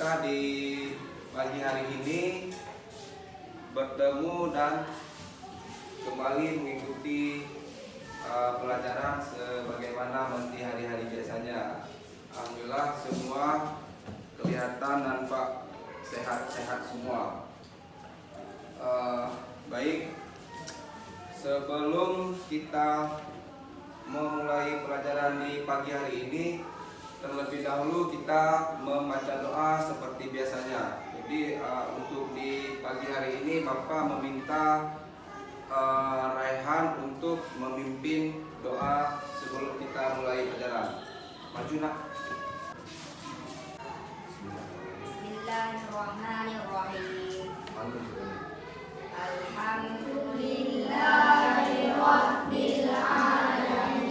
kita di pagi hari ini bertemu dan kembali mengikuti pelajaran sebagaimana nanti hari-hari biasanya. Alhamdulillah semua kelihatan nampak sehat-sehat semua. Baik, sebelum kita memulai pelajaran di pagi hari ini, terlebih dahulu kita membaca doa seperti biasanya. Jadi untuk di pagi hari ini Bapak meminta Raihan untuk memimpin doa sebelum kita mulai pelajaran. Maju nak. Bismillahirrahmanirrahim. Alhamdulillahirabbil alamin.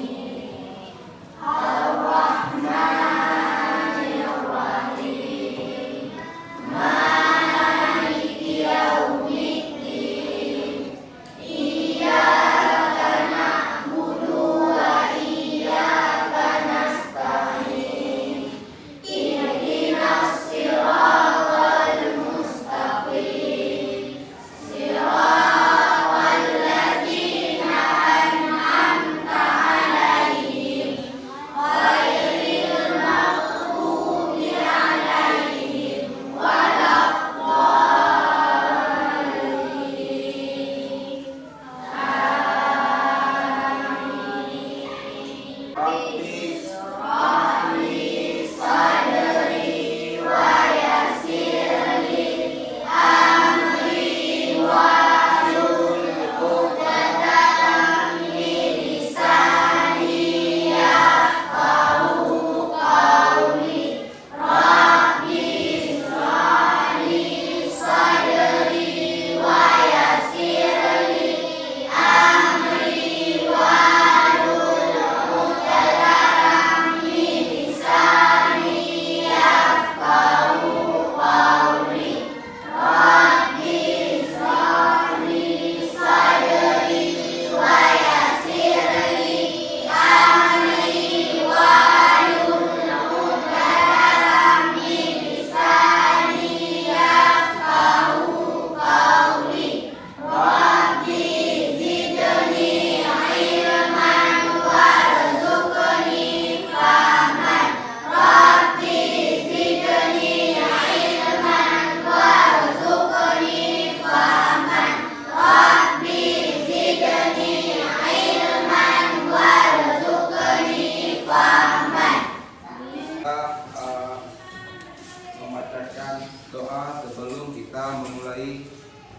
Doa sebelum kita memulai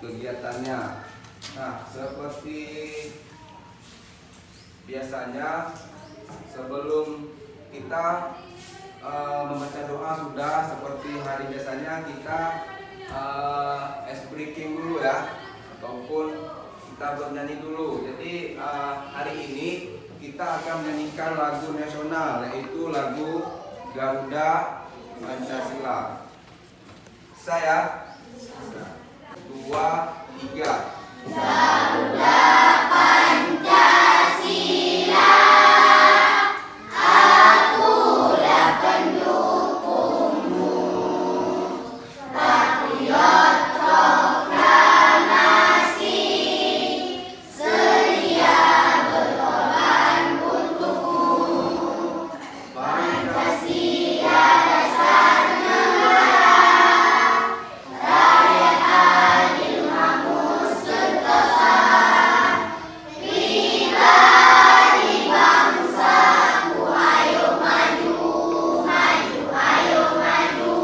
kegiatannya. Nah, seperti biasanya sebelum kita membaca doa sudah seperti hari biasanya kita ice breaking dulu ya, ataupun kita bernyanyi dulu. Jadi hari ini kita akan menyanyikan lagu nasional, yaitu lagu Garuda Pancasila. Saya 2, 3. Garuda Pancasila, akulah pendukungmu. Patriot proklamasi, sedia berkorban untukmu. Pancasila dasar negara, rakyat adil makmur sentosa. Pribadi bangsaku, ayo maju, maju, ayo maju,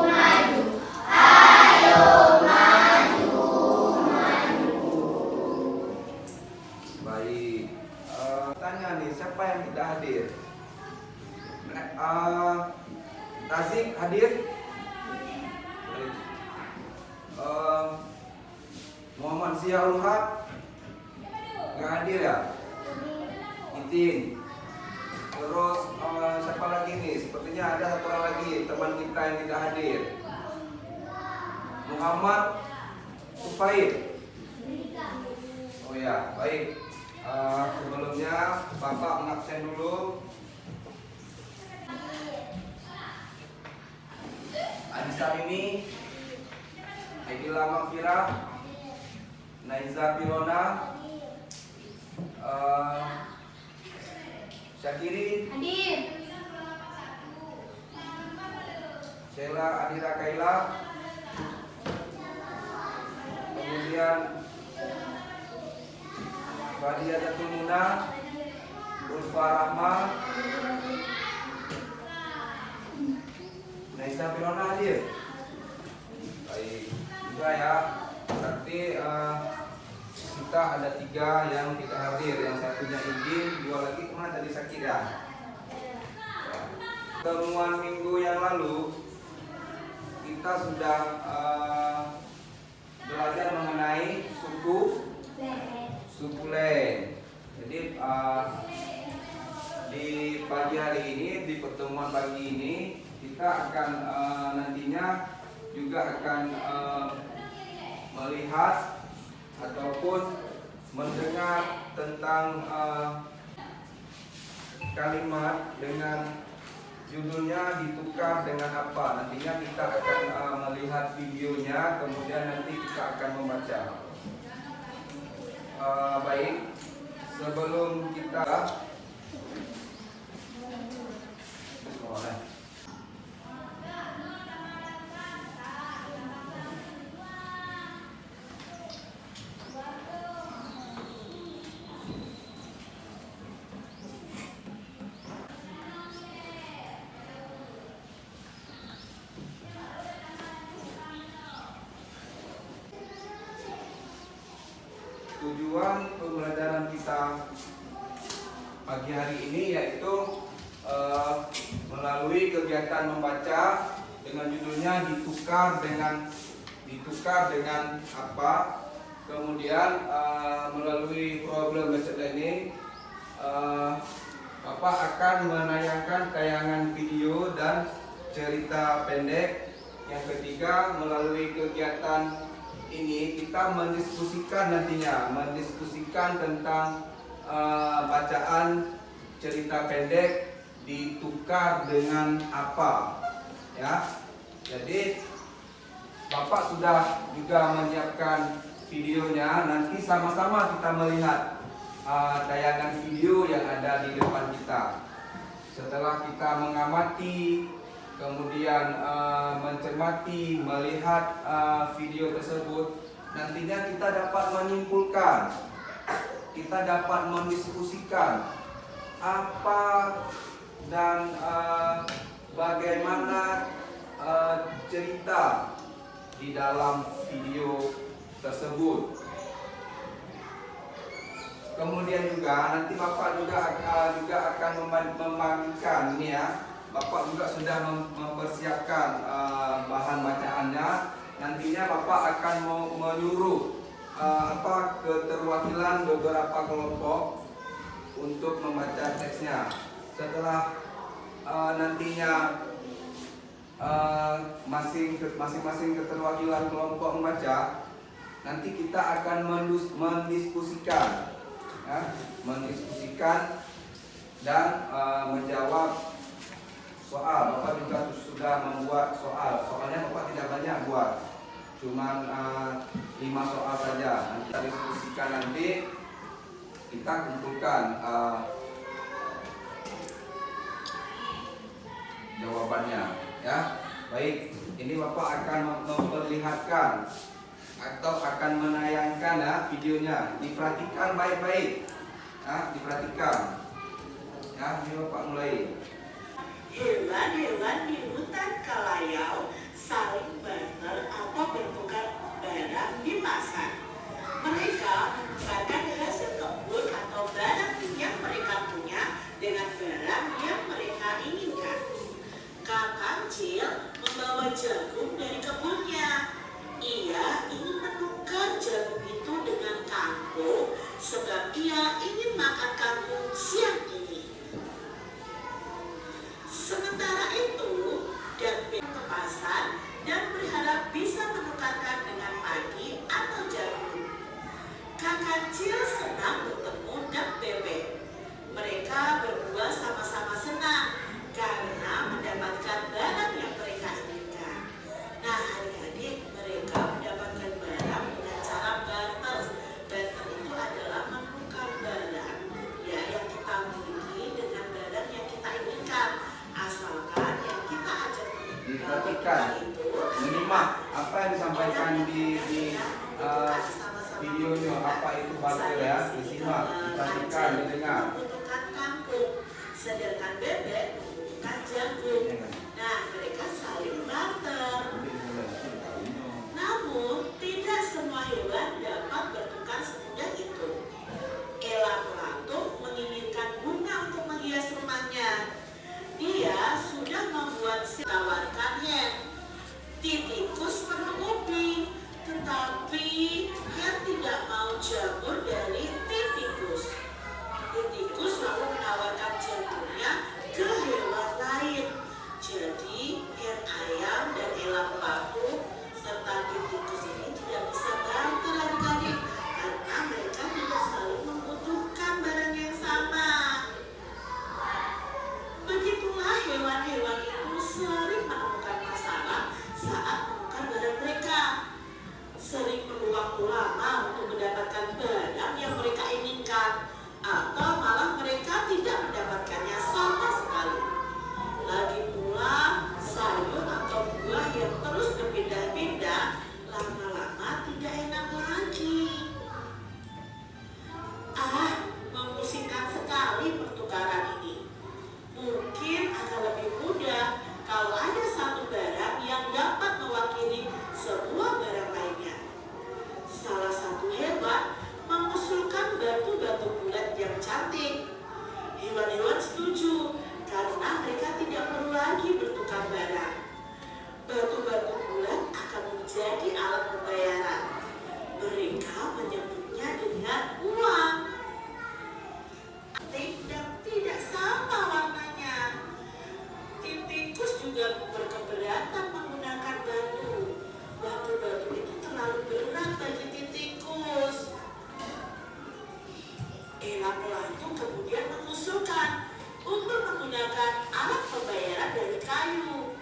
maju, ayo maju, maju. Baik. Tanya nih, siapa yang tidak hadir? Tazik hadir? Muhammad Ziaul Haq nggak hadir ya? Itin. Terus siapa lagi nih? Sepertinya ada satu orang lagi teman kita yang tidak hadir. Muhammad Sufaid. Oh ya, baik. Sebelumnya Bapak mengabsen dulu. Anissa Samimi, Aidila Makfirah, Naiza Pirona, Syakiri, Hadir. Sheila Adira Kaila, kemudian Fadia Datul Muna, Ulfa Rahma, Naisa Pirona hadir. Baik juga ya. Berarti kita ada 3 yang tidak hadir, yang satunya izin, 2 lagi kemana tadi sakit ya. Pertemuan minggu yang lalu kita sudah belajar mengenai suku Len. Jadi di pagi hari ini, di pertemuan pagi ini kita akan nantinya juga akan melihat ataupun mendengar tentang kalimat dengan judulnya ditukar dengan apa. Nantinya kita akan melihat videonya, kemudian nanti kita akan membaca. Baik, sebelum kita tujuan pembelajaran kita pagi hari ini yaitu melalui kegiatan membaca dengan judulnya ditukar dengan apa. Kemudian melalui problem based learning Bapak akan menayangkan tayangan video dan cerita pendek. Yang ketiga, melalui kegiatan ini kita mendiskusikan tentang bacaan cerita pendek ditukar dengan apa, ya. Jadi Bapak sudah juga menyiapkan videonya. Nanti sama-sama kita melihat tayangan video yang ada di depan kita. Setelah kita mengamati, kemudian mencermati, melihat video tersebut, nantinya kita dapat menyimpulkan, kita dapat mendiskusikan apa dan bagaimana cerita di dalam video tersebut. Kemudian juga nanti Bapak juga akan membagikan ini ya. Bapak juga sudah mempersiapkan bahan bacaannya. Nantinya Bapak akan menyuruh keterwakilan beberapa kelompok untuk membaca teksnya. Setelah nantinya masing-masing keterwakilan kelompok membaca, nanti kita akan mendiskusikan, ya, dan menjawab soal. Bapak juga sudah membuat soalnya Bapak tidak banyak buat, cuman 5 soal saja. Nanti kita diskusikan, nanti kita kumpulkan jawabannya, ya. Baik, ini Bapak akan memperlihatkan atau akan menayangkan ya videonya. Diperhatikan baik-baik, ya, diperhatikan. Ya, ini Bapak mulai. Hewan-hewan di hutan Kalayau saling barter atau bertukar barang di pasar. Mereka menukarkan hasil kebun atau barang yang mereka punya dengan barang yang mereka inginkan. Kakak kecil membawa jagung dari kebunnya. Ia ingin menukar jagung itu dengan kangkung sebab ia ingin makan kangkung siang ini. Sementara itu, Dan ke pasar dan berharap bisa menukarkan dengan padi atau jagung. Kakak kecil senang bertemu Dan Bebek. Mereka berdua sama-sama senang karena mendapatkan barang yang mereka inginkan. perhatikan, menyimak apa yang disampaikan di videonya, apa itu batir ya, disimak, diperhatikan, didengar. Membutuhkan kangkung, sedangkan bebek membutuhkan jagung. Nah, mereka saling barter. Namun, tidak semua hewan dapat bertukar semudah itu. Ella Pelatuk menginginkan bunga untuk menghias rumahnya. Dia sudah membuat tawarkannya. Titikus perlu ubi, tetapi ia tidak mau jamur dari titikus. Titikus lalu menawarkan jamurnya ke hewan lain. Jadi, hen ayam dan Ella Pelatuk serta titikus ini tidak bisa barter adik-adik karena mereka tidak saling membutuhkan barang yang sama. Begitulah hewan-hewan itu sering menemukan masalah saat menemukan barang mereka. Sering perlu waktu lama untuk mendapatkan barang yang mereka inginkan, atau malah mereka tidak mendapatkannya sama sekali. Lagi pula, sayur atau buah yang terus berpindah-pindah lama-lama tidak enak lagi. Memusingkan sekali pertukaran ini. Mungkin akan lebih mudah kalau ada satu barang yang dapat mewakili semua barang lainnya. Salah satu hewan mengusulkan batu-batu bulat yang cantik. Hewan-hewan setuju karena mereka tidak perlu lagi bertukar barang. Batu-batu bulat akan menjadi alat pembayaran. Mereka menyebutnya dengan uang. Dan tidak sama warnanya. Titikus juga berkeberatan menggunakan batu. Batu-batu itu terlalu berat bagi titikus. Ella Pelatuk kemudian mengusulkan untuk menggunakan alat pembayaran dari kayu.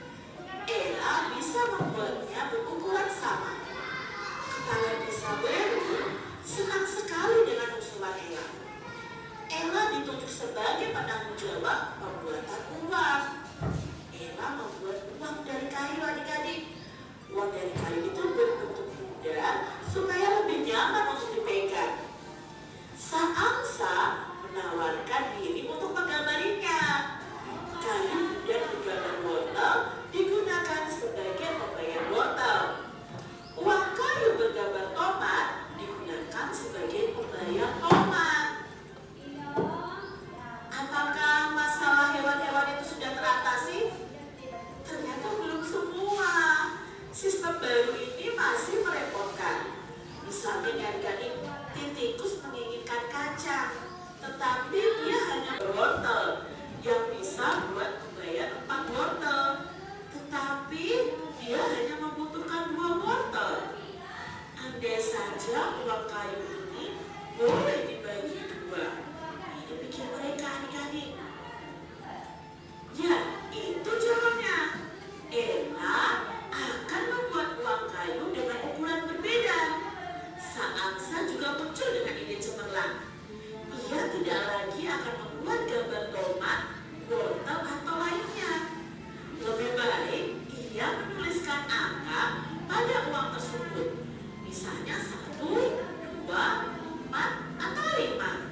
Ella bisa membuatnya berukuran sama. Kepala desa Beru senang sekali dengan usulan Ella. Ella ditunjuk sebagai penanggung jawab pembuatan uang. Ella membuat uang dari kayu adik-adik. Uang dari kayu itu berbentuk mudah supaya lebih nyaman untuk dipegang. Sang angsa menawarkan diri untuk menggambarinya. Kayu mudah bergambar wortel digunakan sebagai pembayar wortel. Uang kayu bergambar tomat digunakan sebagai pembayar tomat. Apakah masalah hewan-hewan itu sudah teratasi? Ternyata belum semua. Sistem baru ini masih merepotkan. Misalnya adik-adik, titikus menginginkan kacang, tetapi dia hanya wortel yang bisa buat membayar 4 wortel. Tetapi dia hanya membutuhkan 2 wortel. Andai saja uang kayu ini boleh dibagi 2. Ini pikir mereka adik-adik. Ya, itu jawabnya. Ella akan membuat uang kayu dengan ukuran berbeda. Sang angsa juga muncul dengan ide cemerlang. Ia tidak lagi akan membuat gambar tomat, wortel atau lainnya. Lebih baik ia menuliskan angka pada uang tersebut. Misalnya 1, 2, 4, atau 5.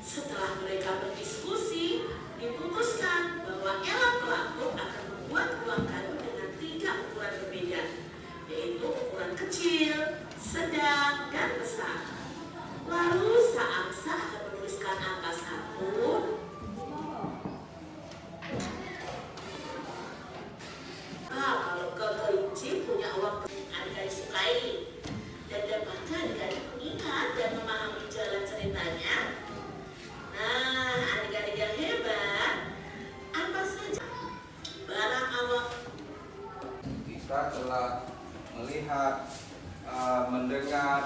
Setelah mereka berdiskusi, diputuskan bahwa Ella Pelatuk akan membuat uang kayu dengan 3 ukuran berbeda, yaitu ukuran kecil, sedang, dan besar. Lalu sang angsa akan menuliskan angka 1. Kalau kelinci punya uang adik-adik sukai, dan dapatkan adik-adik mengingat dan memahami jalan ceritanya. Nah, adik-adik yang hebat, apa saja barang awak? Kita telah melihat, mendengar,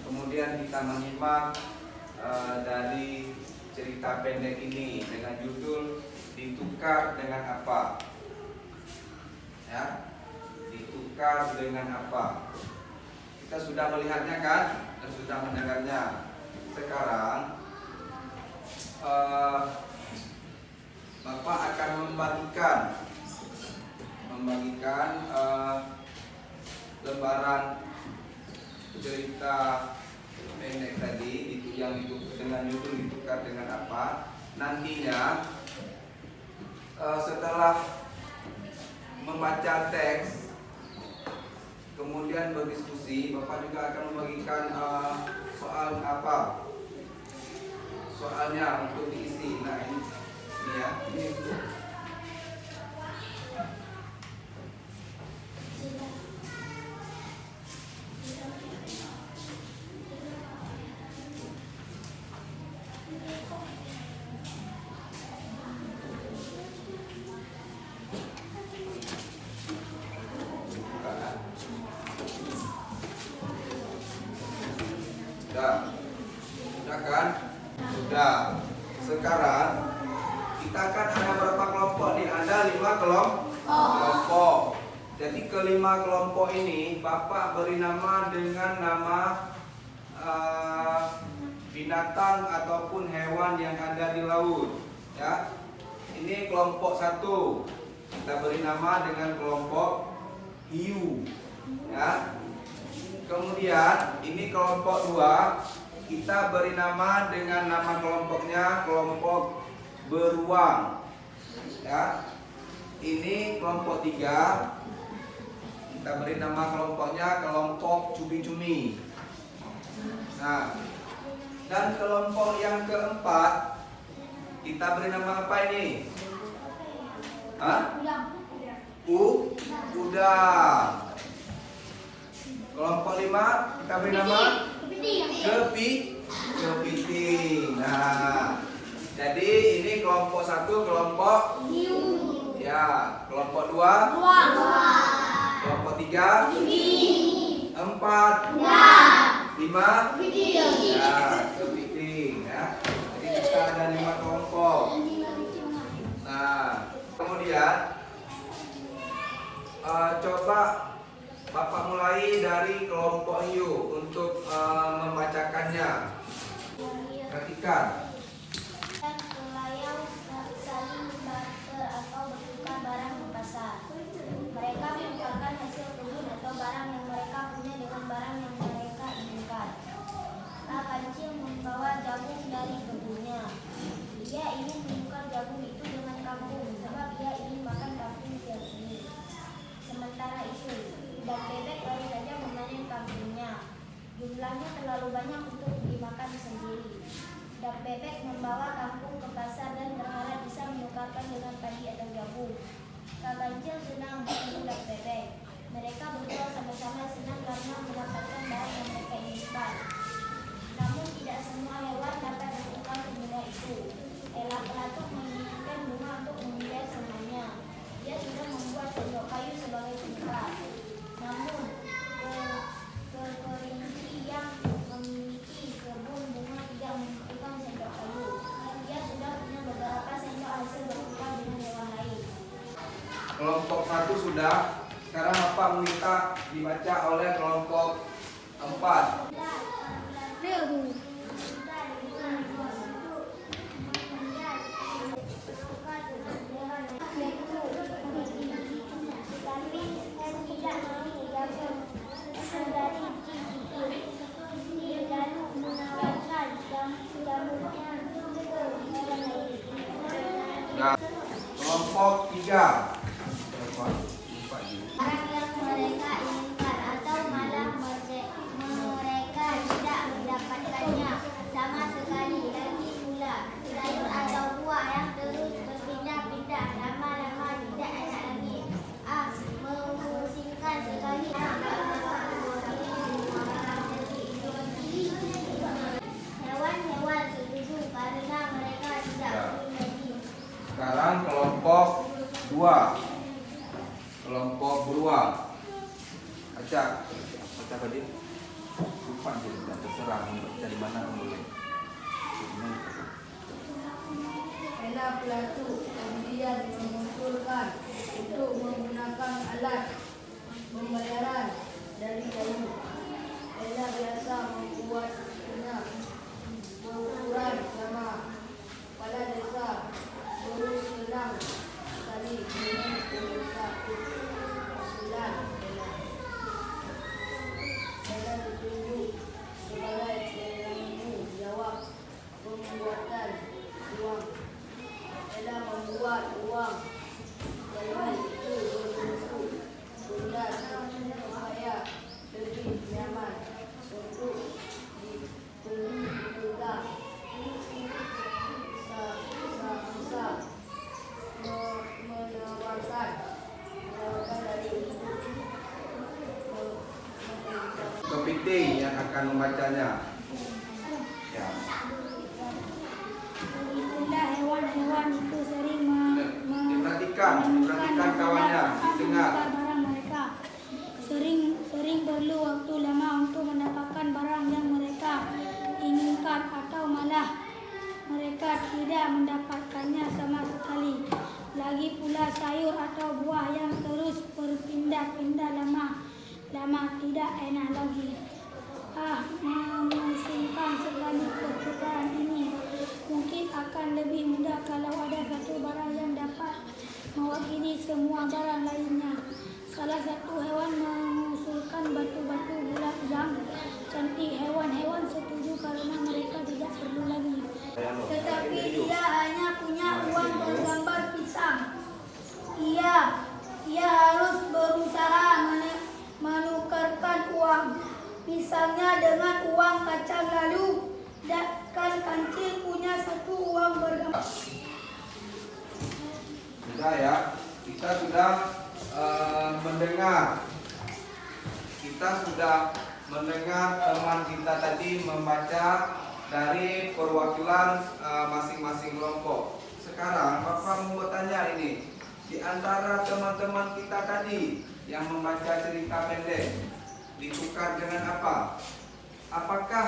kemudian kita menyimak dari cerita pendek ini dengan judul Ditukar dengan Apa? Ya, ditukar dengan apa? Kita sudah melihatnya kan, dan sudah mendengarnya. Sekarang Bapak akan membagikan gambaran cerita pendek tadi itu yang dengan judul ditukar dengan apa. Nantinya setelah membaca teks kemudian berdiskusi, Bapak juga akan membagikan soal apa soalnya untuk diisi. Nah ini ya, ini untuk sudah kan? Sudah. Sekarang kita kan ada berapa kelompok nih? Ada 5 kelompok. Jadi ke-5 kelompok ini Bapak beri nama dengan nama binatang ataupun hewan yang ada di laut. Ya. Ini kelompok 1. Kita beri nama dengan kelompok hiu. Ya. Kemudian ini kelompok 2, kita beri nama dengan nama kelompoknya kelompok beruang. Ya. Ini kelompok 3, kita beri nama kelompoknya kelompok cumi-cumi. Nah, dan kelompok yang keempat kita beri nama apa ini? Udang. Kelompok 5 kita beri nama kepiting. Nah, jadi ini kelompok 1 kelompok hiu, ya, kelompok 2 beruang, kelompok 3 4 5 ya, kepiting ya. Jadi kita ada 5 kelompok. Nah, kemudian coba Bapak mulai dari kelompok hiu untuk membacakannya. Perhatikan. Kelayau saling barter atau bertukar barang di pasar. Mereka menukarkan hasil kebun atau barang yang mereka punya dengan barang yang mereka inginkan. Kancil membawa jagung dari kebunnya. Dia ingin menukar jagung itu dengan kangkung sebab dia ingin makan kangkung siang ini. Sementara itu, dan bebek baru saja memanen kangkungnya. Jumlahnya terlalu banyak untuk dimakan sendiri. Dan bebek membawa kangkung ke pasar dan berharap bisa menukarkan dengan padi atau jagung. Kancil senang bertemu dan bebek. Mereka berdua sama-sama senang karena mendapatkan barang yang mereka inginkan. Namun tidak semua hewan dapat bertukar semudah itu. Ella pelatuk menginginkan bunga untuk menghias semuanya. Dia sudah membuat sendok kayu sebagai penukar. Namun kerinci yang memiliki kebun bunga tidak membutuhkan sendok kayu. Dia sudah punya beberapa sendok hasil bertukar dengan hewan lain. Kelompok 1 sudah. Sekarang Bapak minta dibaca oleh kelompok 4. Nah, kelompok 3. Barang yang mereka inginkan atau malah mereka tidak mendapatkannya sama sekali. Lagi pula sayur atau buah yang terus berpindah-pindah lama-lama tidak enak lagi. Memusingkan sekali. Hewan-hewan setuju karena mereka tidak perlu lagi. Sekarang kelompok 2. Kelompok beruang. Baca tadi. Lupa jadi tidak terserah dari mana mulai. Ella pelatuk kemudian mengusulkan untuk menggunakan alat pembayaran dari kayu. Ella biasa membuatnya berukuran sama. Pada desa baru senang sekali dengan satu hasilan Ella. membuat uang jajan itu berbentuk bulat supaya lebih nyaman untuk dipegang. Menawarkan dari Kepiting yang akan membacanya. Ya. Begitulah hewan-hewan itu sering Diperhatikan kawannya, dengar. barang mereka. Sering perlu waktu lama untuk mendapatkan barang yang mereka inginkan atau malah mereka tidak mendapatkannya sama sekali. Lagi pula sayur atau buah yang terus berpindah-pindah lama tidak enak lagi. Memusingkan sekali pertukaran ini. Mungkin akan lebih mudah kalau ada satu barang yang dapat mewakili semua barang lainnya. Salah satu hewan mengusulkan batu-batu bulat yang cantik. Hewan-hewan setuju karena mereka tidak perlu lagi. Tetapi dia hanya punya uang bergambar pisang. Ia harus berusaha menukarkan uang pisangnya dengan uang kacang lalu kan kancil punya satu uang bergambar. Sudah ya, kita sudah mendengar. Kita sudah mendengar teman kita tadi membaca dari perwakilan masing-masing kelompok. Sekarang Bapak mau bertanya ini, di antara teman-teman kita tadi yang membaca cerita pendek ditukar dengan apa? Apakah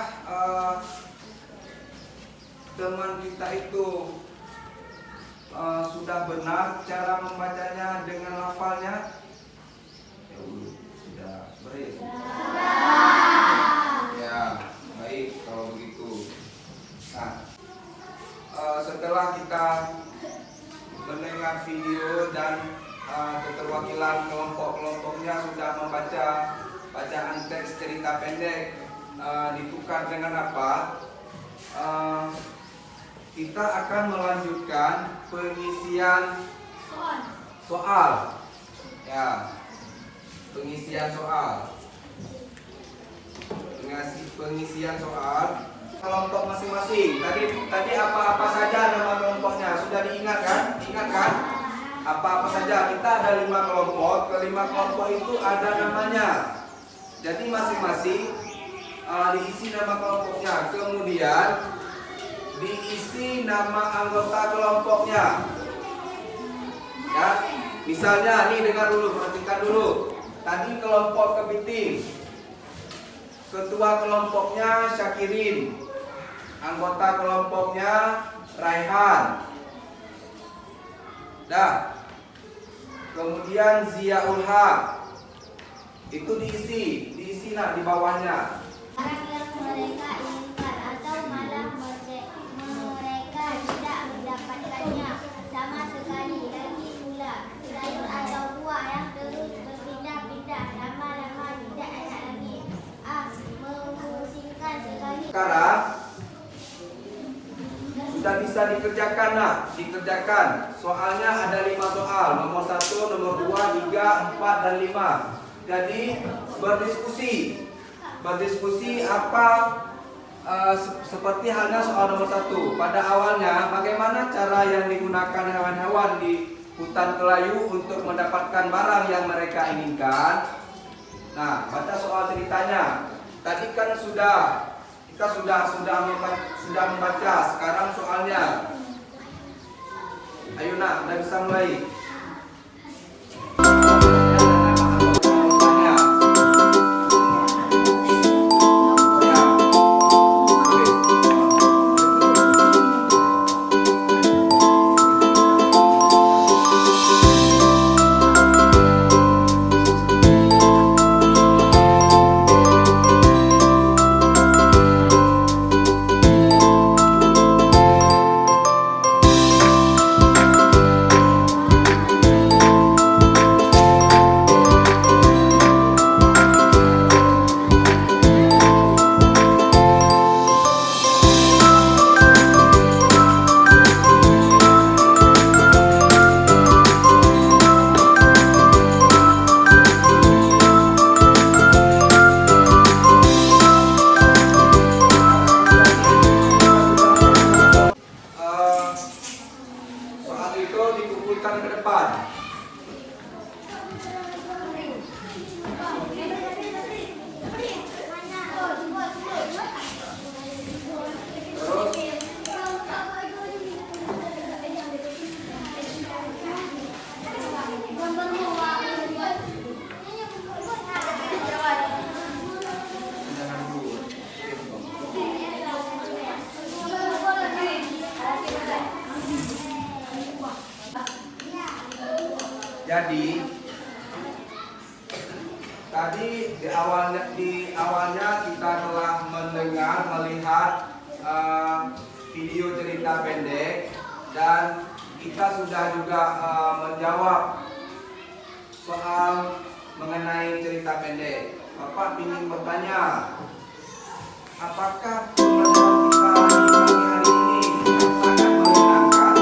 teman kita itu sudah benar cara membacanya dengan lafalnya? Ya sudah beres. Ya, baik kalau begitu. Nah, setelah kita mendengar video dan keterwakilan kelompok-kelompoknya sudah membaca bacaan teks cerita pendek ditukar dengan apa? Kita akan melanjutkan pengisian soal. Ya, pengisian soal. Pengisian soal kelompok masing-masing. Tadi apa-apa saja nama kelompoknya sudah diingatkan? Ingatkan? Apa-apa saja. Kita ada 5 kelompok. Kelima kelompok itu ada namanya. Jadi masing-masing diisi nama kelompoknya. Kemudian diisi nama anggota kelompoknya. Ya, misalnya nih dengar dulu, perhatikan dulu. Tadi kelompok kepiting. Ketua kelompoknya Syakirin. Anggota kelompoknya Raihan. Dah. Kemudian Ziaul Haq. Itu diisi di bawahnya. Barang yang mereka inginkan atau malah mereka tidak mendapatkannya sama sekali. Lagi pula sayur atau buah yang terus berpindah-pindah lama-lama tidak enak lagi. Memusingkan sekali. Sekarang sudah bisa dikerjakan dikerjakan. Soalnya ada 5 soal, nomor 1, nomor 2, 3, 4, dan 5. Jadi berdiskusi apa seperti halnya soal nomor 1. Pada awalnya bagaimana cara yang digunakan hewan-hewan di hutan Kelayu untuk mendapatkan barang yang mereka inginkan. Nah, baca soal ceritanya. Tadi kan kita sudah membaca. Sekarang soalnya. Ayo nak, udah bisa mulai. dikumpulkan ke depan. Terus jangan dulu. Jadi tadi di awalnya kita telah melihat video cerita pendek dan kita sudah juga menjawab soal mengenai cerita pendek. Bapak ingin bertanya, apakah pembelajaran kita di pagi hari ini sangat menyenangkan?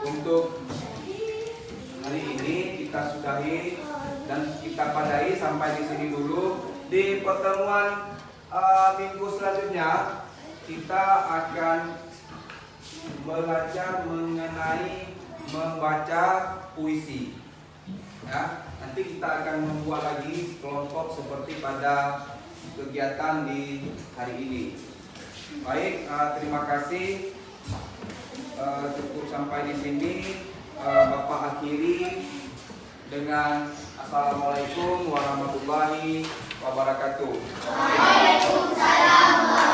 Untuk hari ini kita sudahi dan kita padai sampai di sini dulu. Di pertemuan minggu selanjutnya kita akan belajar mengenai membaca puisi. Ya, nanti kita akan membuat lagi kelompok seperti pada kegiatan di hari ini. Baik, terima kasih. Cukup sampai di sini. Bapak akhiri dengan Assalamualaikum warahmatullahi wabarakatuh. Waalaikumsalam.